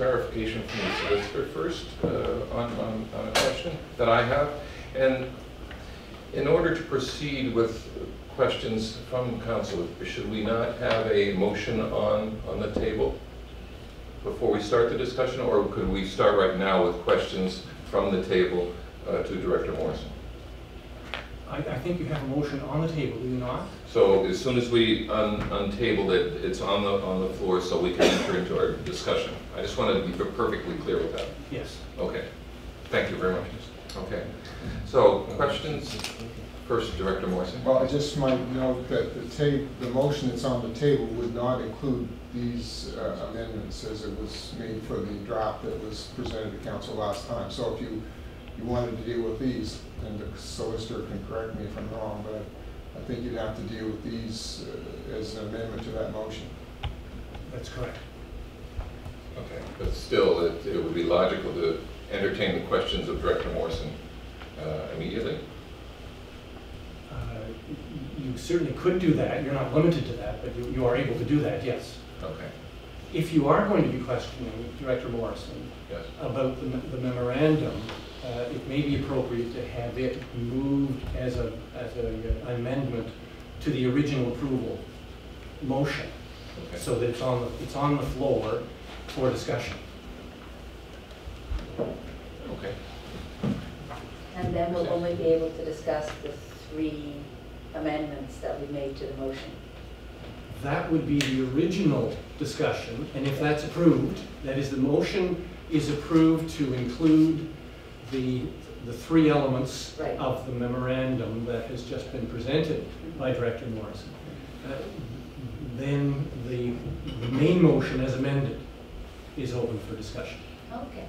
clarification from the solicitor first on a question that I have. And in order to proceed with questions from council, should we not have a motion on the table before we start the discussion, or could we start right now with questions from the table to Director Morrison? I think you have a motion on the table, do you not? So as soon as we untable it, it's on the floor, so we can enter into our discussion. I just wanted to be perfectly clear with that. Yes. Okay. Thank you very much. Okay. So questions? First, Director Morrison. Well, I just might note that the motion that's on the table would not include these amendments as it was made for the draft that was presented to council last time. So if you wanted to deal with these, and the solicitor can correct me if I'm wrong, but I think you'd have to deal with these as an amendment to that motion. That's correct. Okay, but still, it would be logical to entertain the questions of Director Morrison immediately. You certainly could do that. You're not limited to that, but you are able to do that, yes. Okay. If you are going to be questioning Director Morrison Yes. about the memorandum, it may be appropriate to have it moved as an amendment to the original approval motion, Okay. so that it's on the floor for discussion. Okay. And then we'll only be able to discuss the 3 amendments that we made to the motion. That would be the original discussion, and if that's approved, that is, the motion is approved to include the 3 elements Right. of the memorandum that has just been presented by Director Morrison. Then the main motion as amended is open for discussion. Okay.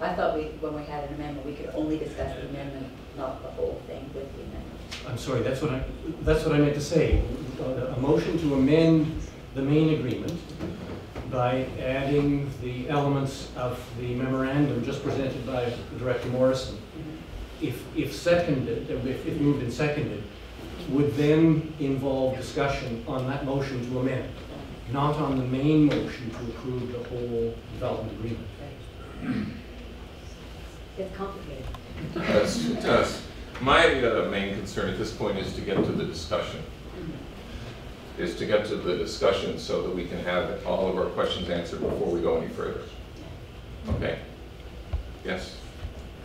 I thought when we had an amendment, we could only discuss the amendment, not the whole thing with the amendment. I'm sorry, that's what I meant to say. A motion to amend the main agreement by adding the elements of the memorandum just presented by Director Morrison, if moved and seconded, would then involve discussion on that motion to amend, not on the main motion to approve the whole development agreement. Right. It's complicated. It does. My main concern at this point is to get to the discussion. So that we can have all of our questions answered before we go any further. Okay? Yes?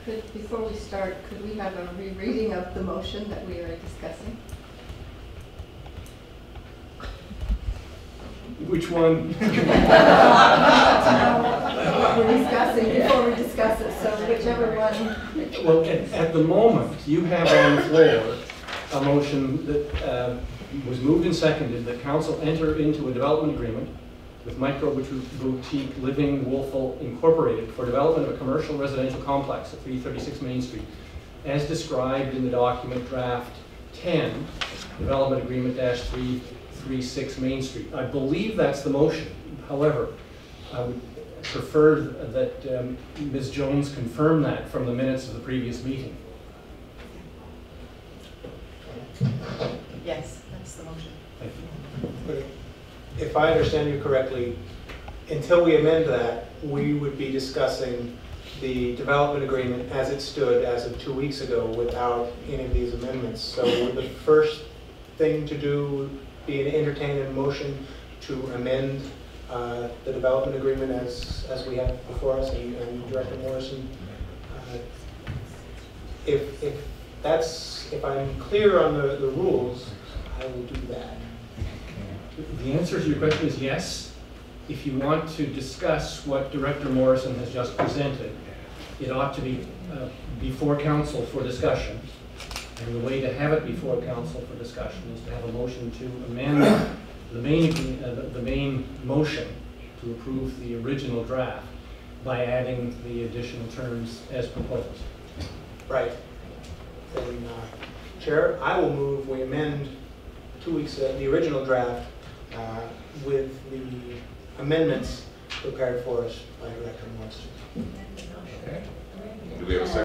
Before we start, could we have a rereading of the motion that we are discussing? Which one? What we're discussing before we discuss it, so whichever one. Well, at the moment, you have on the floor a motion that was moved and seconded that council enter into a development agreement with Micro Boutique Living Wolfville Incorporated for development of a commercial residential complex at 336 Main Street, as described in the document draft 10, development agreement -336 Main Street. I believe that's the motion. However, I would prefer that Ms. Jones confirm that from the minutes of the previous meeting. Yes, that's the motion. Thank you. But if I understand you correctly, until we amend that, we would be discussing the development agreement as it stood as of 2 weeks ago without any of these amendments. So would the first thing to do be to entertain a motion to amend the development agreement as we have before us, and Director Morrison? If I'm clear on the rules, I will do that. The answer to your question is yes. If you want to discuss what Director Morrison has just presented, it ought to be before council for discussion. And the way to have it before council for discussion is to have a motion to amend the main motion to approve the original draft by adding the additional terms as proposed. Right. Then, Chair, I will move we amend 2 weeks the original draft with the amendments prepared for us by Director Morrison. Okay. Do we have a second?